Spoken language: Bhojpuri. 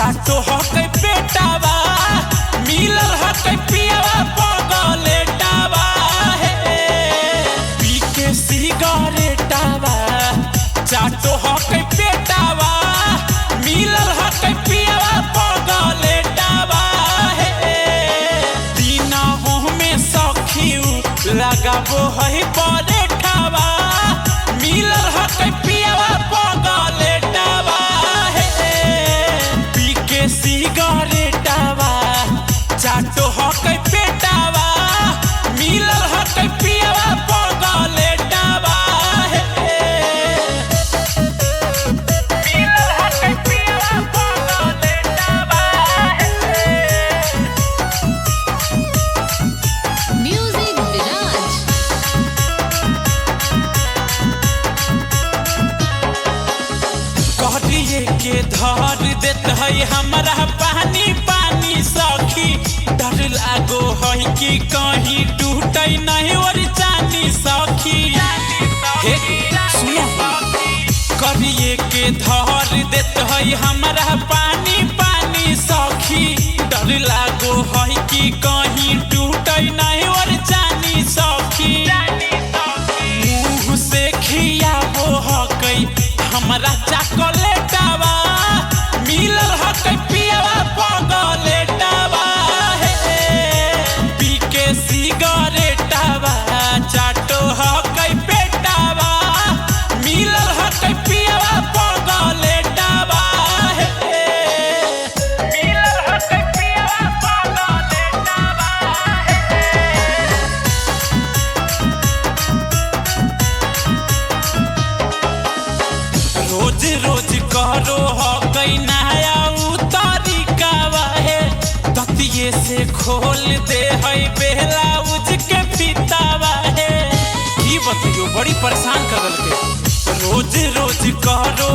चाटो हकै बेटावा मिलल हकै पियावा पगलेटावा हे पी के सिगरेटावा चाटो हकै बेटावा मिलल हकै पियावा पगलेटावा हे दिनों में सखियू लगाबो है परेठावा मिलल हकै पियावा पगलेटावा हे पी के सिगरेटावा चाटो हकै बेटावा मिलल हकै पियावा पगलेटावा हे मिलल हकै पियावा पगलेटावा हे म्यूजिक विराज। कहलिए के धर देत है हमरा पानी पानी सखी डर लागो है कि कहीं टूटे नहीं और जानी सखी हे सुनो करिए के धर देत है हमरा पानी पानी सखी डर लागो है कि कहीं टूटे नहीं और जानी सखी मुँह से खियाबो हकै हमरा चॉकलेटावा मिलल हकै पियावा पगलेटावा हे पी के सिगरेटावा चाटो हकै बेटावा मिलल हकै पियावा पगलेटावा हे मिलल हकै पियावा पगलेटावा हे रोज रोज करो हकै नया तरीकावा हे ततिये से खोल दे है ब्लाउज के फीतावा हे की बतियो बड़ी परेशान कर देलकै रोज रोज करो